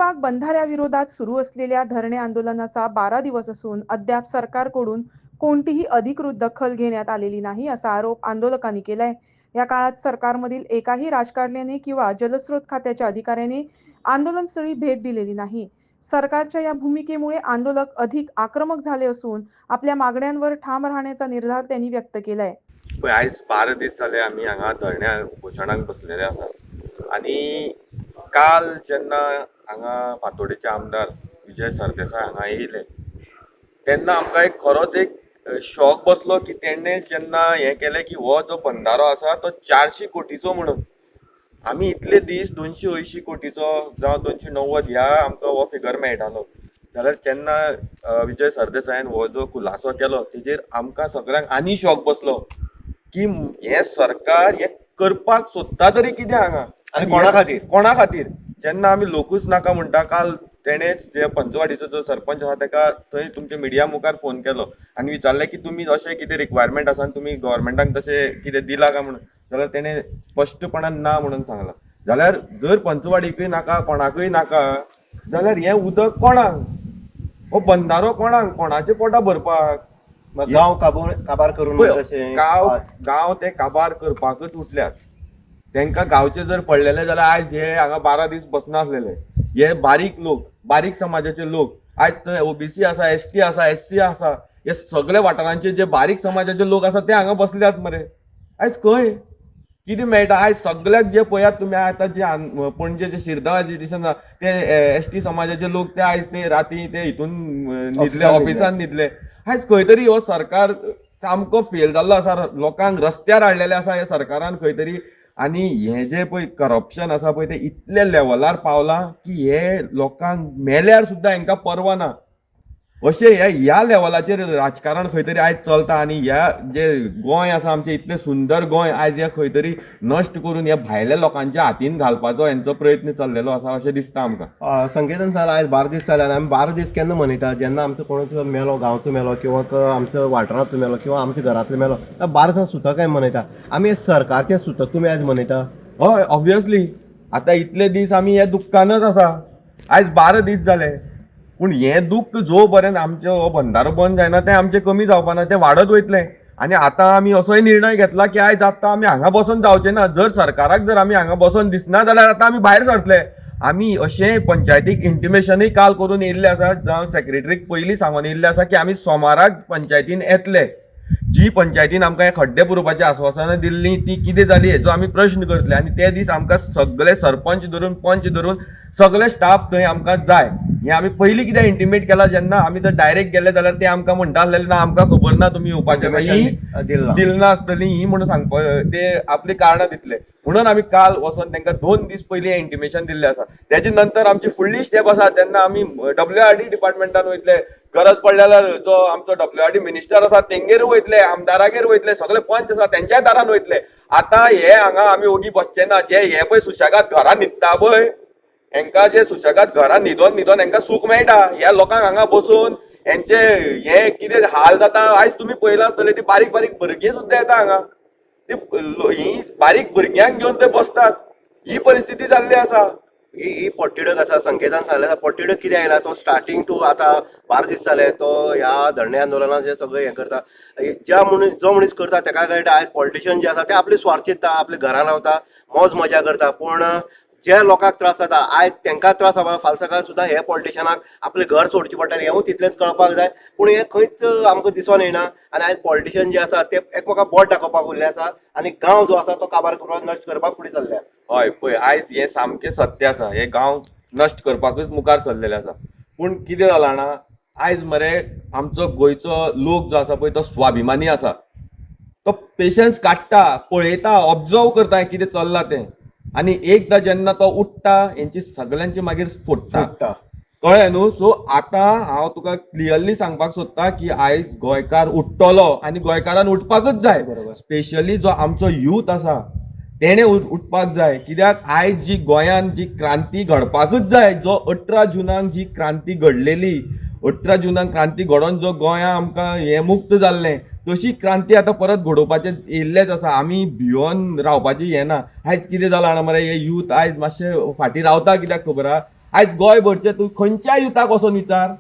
अलिबाग बंधाऱ्याविरोधात सुरू असलेल्या धरणे आंदोलनाचा 12 दिवस असून अद्याप सरकारकडून कोणतीही अधिकृत दखल घेण्यात आलेली नाही असा आरोप आंदोलकांनी केलाय. या काळात सरकारमधील एकाही राजकारण्याने किंवा जलस्रोत खात्याच्या अधिकाऱ्याने आंदोलनस्थळी भेट दिलेली नाही. सरकारच्या या भूमिकेमुळे आंदोलक अधिक आक्रमक झाले असून आपल्या मागण्यांवर ठाम राहण्याचा निर्धार त्यांनी व्यक्त केलाय. पळय आयज 12 दीस जाले आमी हांगा धरण्या उपोशणाक बसलेले आसात आनी काल जेन्ना हांगा फातोडेचे आमदार विजय सरदेसाय हांगा येयले तेन्ना आमकां खरोच एक शॉक बसलो की तेणें जेन्ना हें केलें की हो जो बंधारो आसा तो 400 कोटीचो म्हणून. आमी इतले दीस 280 कोटीचो जावं 290 ह्या आमकां हो फिगर मेळटालो, जाल्यार जेन्ना विजय सरदेसायान हो जो खुलासो केलो तेजेर आमकां सगळ्यांक आनी शॉक बसलो की हे सरकार हे करपाक सोदता तरी कितें हांगा आनी कोणा खातीर. जेन्ना आमी लोकूच नाका म्हणटा, काल तेणेच जे पंचवाडीचो जो सरपंच आसा ताका थंय तुमच्या मिडिया मुखार फोन केलो आनी विचारलें की तुमी अशें कितें रिक्वायरमेंट आसा तुमी गव्हर्मेंटाक तशें कितें दिला काय म्हणून. जाल्यार तेणें स्पश्टपणान ना म्हणून सांगलां. जाल्यार जर पंचवाडीकय नाका कोणाकय नाका जाल्यार हें उदक कोणाक, हो बंधारो कोणाक, कोणाचे पोटां भरपाक? गांव काबार करून गांव ते काबार करपाकच उठल्यात. तांकां गांवचे जर पडलेले जाल्यार आयज हे हांगा 12 दीस बसनासलेले. हे बारीक लोक, बारीक समाजाचे लोक, आयज थंय ओबीसी आसा, एसटी आसा, एससी आसा, हे सगळे वाठारांचे जे बारीक समाजाचे लोक आसा ते हांगा बसल्यात मरे. आयज खंय कितें मेळटा? आयज सगळ्याक जे पळयात तुमी आतां जे पणजे जे शिरदंवा स्टेशन ते एसटी समाजाचे लोक ते आयज ते राती ते हितून न्हिदले, ऑफिसान न्हिदले. आयज खंय तरी हो सरकार सामको फेल जाल्लो आसा. लोकांक रस्त्यार हाडलेले आसा हे सरकारान खंय तरी. आनी हें जे पळय करप्शन आसा पळय ते इतले लेवलार पावलां की हे लोकांक मेल्यार सुद्दां हांकां पर्वा ना. अशें ह्या लेवलाचेर राजकारण खंय तरी आयज चलता. आनी ह्या जे गोंय आसा आमचें इतलें सुंदर गोंय आयज हे खंय तरी नश्ट करून ह्या भायल्या लोकांच्या हातीन घालपाचो हेंचो प्रयत्न चल्लेलो आसा अशें दिसता आमकां. संकेतन जालें आयज 12 दीस जाले आनी आमी 12 दीस केन्ना मनयता? जेन्ना आमचो कोणूच मेलो, गांवचो मेलो किंवा आमचो वाठारांतलो मेलो किंवा आमच्या घरांतलो मेलो, 12 दिसां सुतक काय मनयता. आमी सरकारचें सुतक तुमी आयज मनयता? हय, ऑब्वियसली. आतां इतले दीस आमी हे दुख्खानच आसा. आयज 12 दीस जाले पूण हें दुख्ख जो पर्यंत आमचो हो बंधारो बंद जायना तें आमचें कमी जावपा ना, तें वाडत वयतलें. आनी आतां आमी असोय निर्णय घेतला की आयज आतां आमी हांगा बसून जावचें ना. जर सरकाराक जर आमी हांगा बसून दिसना जाल्यार आतां आमी भायर सरतले. आमी अशें पंचायतीक इंटिमेशनूय काल करून येयल्ले आसा, जावं सेक्रेटरीक पयलीं सांगून येयल्ले आसा की आमी सोमाराक पंचायतीन येतले. जी पंचायतीन आमकां हे खड्डे पुरोवपाची आश्वासनां दिल्लीं ती कितें जाली हेचो आमी प्रश्न करतले. आनी ते दीस आमकां सगळे सरपंच धरून पंच धरून सगळे स्टाफ थंय आमकां जाय. हें आमी पयलीं कितें इंटिमेट केलां. जेन्ना आमी जर डायरेक्ट गेले जाल्यार ते आमकां म्हणटा आसलेले ना आमकां खबर ना तुमी येवपाचे, दिलना आसतलीं ही म्हणून सांगपा ते आपली कारणां दितले. म्हणून आमी काल वचोन तांकां 2 दीस पयलीं इंटिमेशन दिल्लें आसा. तेजे नंतर आमची फुडली स्टेप आसा तेन्ना आमी WRD डिपार्टमेंटान वयतले. गरज पडल्यार जो आमचो WRD मिनिस्टर आसा तेंगेर वयतले, आमदारागेर वयतले, सगळे पंच आसा तेंच्याय दारान वयतले. आतां हे हांगा आमी ओगी बसचे ना. जे हे पळय सुशेगाद घरां न्हिदता पळय, हांकां जे सुशेगाद घरां न्हिदोन हांकां सूख मेळटा. ह्या लोकांक हांगा बसून हेंचे हे कितें हाल जाता आयज तुमी पळयलां आसतलें. ती बारीक बारीक भुरगीं सुद्दां येता हांगा. ही बारीक भुरग्यांक घेवन ते बसतात. ही परिस्थिती जाल्ली आसा. ही पोट्टिडक आसा, संकेतान सांगलें पोट्टिडक कितें आयला तो स्टार्टींग टू आतां 12 दीस जाले तो ह्या धरणे आंदोलनात जे सगळें हें करता. जो मनीस करता ताका कळटा आयज पॉलिटिशियन जे आसा ते आपली स्वार्थ चिंतता, आपल्या घरान रावता, मौज मजा करता. पूण जे लोकांक त्रास जाता आयज तांकां त्रास जावपा फाल्यां सकाळ सुद्दां हे पॉलिटिशियनाक आपलें घर सोडचें पडटलें. हेंवूय तितलेंच कळपाक जाय. पूण हें खंयच आमकां दिसून येना. आनी आयज पॉलिटिशियन जे आसा ते एकमेकाक बोट दाखोवपाक उरले आसा आनी गांव जो आसा तो काबार करपाक नश्ट करपाक फुडें चल्ल्या. हय पळय, आयज हें सामकें सत्य आसा. हे गांव नश्ट करपाकूच मुखार सरलेले आसा. पूण कितें जालां जाणा, आयज मरे आमचो गोंयचो लोक जो आसा पळय तो स्वाभिमानी आसा. तो पेशन्स काडटा, पळयता, ऑब्जर्व करता कितें चल्लां तें. आनी एकदां जेन्ना तो उठटा हेंची सगळ्यांची मागीर फोडटा. कळ्ळें न्हू. सो आतां हांव तुका क्लियरली सांगपाक सोदता की आयज गोंयकार उठ्ठलो आनी गोंयकारान उठपाकच जाय. स्पेशली जो आमचो यूथ आसा तेणे उठपाक जाय. कित्याक आयज जी गोंयान जी क्रांती घडपाकच जाय, जो 18 जुनाक जी क्रांती घडलेली, 18 जुनाक क्रांती घडोवन जो गोंया आमकां हें मुक्त जाल्लें, तशी क्रांती आतां परत घडोवपाचें येयल्लेच आसा. आमी भियोन रावपाचें हें ना. आयज कितें जालां जाणा मरे, हे यूथ आयज मातशें फाटीं रावता. कित्याक खबर आहा, आयज गोंय भरचे तूं खंयच्याय युथाक वचोन विचार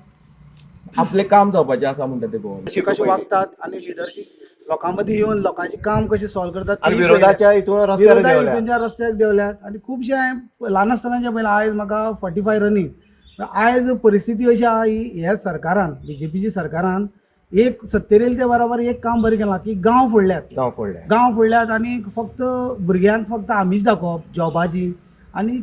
आपलें काम जावपाचें आसा म्हणटा ते गोवन कशें वागतात आणि लिडरशीप लोकां मदीं येवन लोकांची काम कशी सॉल्व करतात आणि तेही विरोधाच्या पळयलें. हितून रस्त्यार विरोधा देंवल्या. हितूनच्या रस्त्याक देंवल्यात आणि खुबशे हांवें ल्हान आसतनाचे पळयलां. आयज म्हाका 45 रनींग आयज परिस्थिती अशी आहा ही ह्या सरकारान BJPची सरकारान एक सत्तेर येयले ते बरोबर एक काम बरें केलां की गांव फोडल्यात आणि फक्त भुरग्यांक फक्त आमीश दाखोवप जॉबाची आणि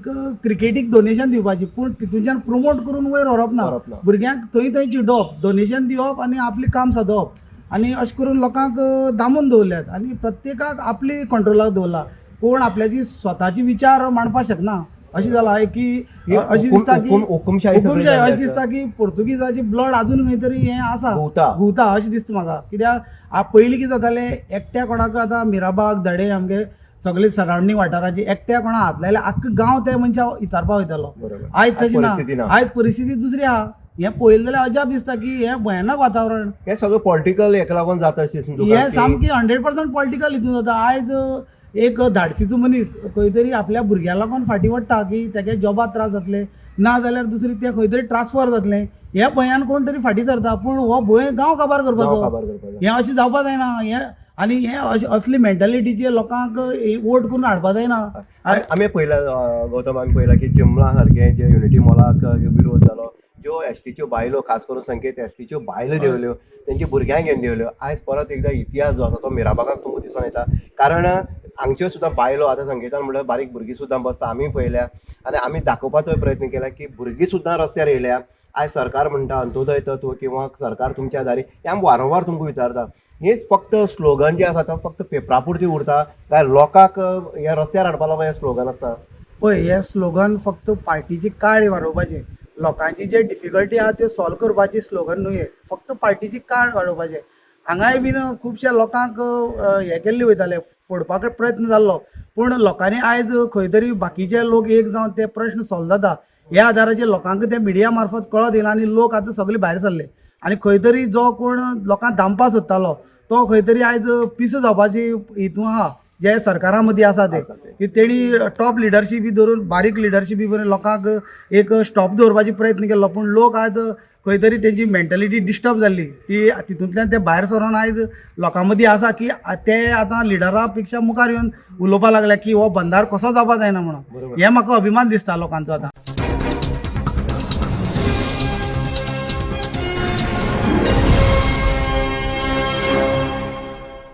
क्रिकेटीक डोनेशन दिवपाची पूण तितूनच्यान प्रमोट करून वयर व्हरप ना. भुरग्यांक थंय थंय चिडोवप डोनेशन दिवप आणि आपलें काम सदोवप आणि अशें करून लोकांक दामून दवरल्यात आणि प्रत्येकाक आपली कंट्रोलाक दवरला. कोण आपल्याची स्वताची विचार मांडपाक शकना अशें जालां की अशें दिसता की हुकुमशाही हुकुमशाही अशें दिसता की पोर्तुगीजाची ब्लड अजून खंय तरी हें आसा घुंवता अशें दिसता म्हाका. कित्याक पयलीं कितें जातालें एकट्या कोणाक आतां मिराबाग धडे आमगे सगळे सरावंडींग वाठाराची एकट्या कोणा हात लायल्या आख्खो गांव त्या मनशा इचारपाक वयतालो. आयज तशें ना. आयज परिस्थिती दुसरी आहा. हें पळयलें जाल्यार अजाप दिसता की हें भयानक वातावरण हे सगळं पॉलिटिकल हेका लागून जाता अशें दिसता तुका हें सामकें 100% पॉलिटिकल हितून जाता. आयज एक धाडसीचो मनीस खंय तरी आपल्या भुरग्यां लागून फाटीं वडटा की तेगे जॉबाक त्रास जातले ना जाल्यार दुसरी ते खंय तरी ट्रान्सफर जातले ह्या भंयान कोण तरी फाटीं सरता. पूण हो भंय गांव काबार करपाचो हें अशें जावपा जायना. हें आनी हें असली मेंटॅलिटीचे लोकांक वोट करून हाडपा जायना. आमी पळयलां गौतम आमी पळयलां की चिंबळा सारकें जे युनिटी मॉलाक विरोध जालो ज्यो एसटीच्यो बायलो खास करून संकेत एसटीच्यो बायलो देंवल्यो तेंची भुरग्यांक घेवन देंवल्यो. आयज परत एकदां इतिहास जो आसा तो मिराबागाक तुमकां दिसून येता. कारण हांगच्यो सुद्दां बायलो आतां संकेतान म्हणल्यार बारीक भुरगीं सुद्दां बसता आमी पळयल्या आनी आमी दाखोवपाचो प्रयत्न केला की भुरगीं सुद्दां रस्त्यार येयल्या. आयज सरकार म्हणटा अंत्योदय तत्व किंवा सरकार तुमच्या दारी हें आमी वारंवार तुमकां विचारता. हेच फक्त स्लोगन जे आसा तो फक्त पेपरा पुरती उरता काय लोकांक ह्या रस्त्यार हाडपा लागून हें स्लोगन आसता? पळय हें स्लोगन फक्त पार्टीची काळ वाडोवपाचें लोकांची जे डिफिकल्टी आहा त्यो सॉल्व करपाची स्लोगन न्हू हें फक्त पार्टीची काळ वाडोवपाचें. हांगाय बीन खुबश्या लोकांक हें केल्ले वयताले फोडपाक प्रयत्न जाल्लो पूण लोकांनी आयज खंय तरी बाकीचे लोक एक जावन ते प्रश्न सॉल्व जाता ह्या आदाराचेर लोकांक ते मिडिया मार्फत कळत येयला आनी लोक आतां सगळे भायर सरले आनी खंय तरी जो कोण लोकांक दामपा सोदतालो तो खंय तरी आयज पीस जावपाची हितून आहा जे सरकारा मदीं आसा ते की तेणी टॉप लिडरशीप धरून बारीक लिडरशीप बरें लोकांक एक स्टॉप दवरपाची प्रयत्न केल्लो पूण लोक आयज खंय तरी तेंची मेंटॅलिटी डिस्टर्ब जाल्ली ती तितूंतल्यान ते भायर सरोन आयज लोकां मदीं आसा की ते आतां लिडरा पेक्षा मुखार येवन उलोवपाक लागल्या की हो बंदार कसो जावपा जायना म्हणून. हें म्हाका अभिमान दिसता लोकांचो आतां.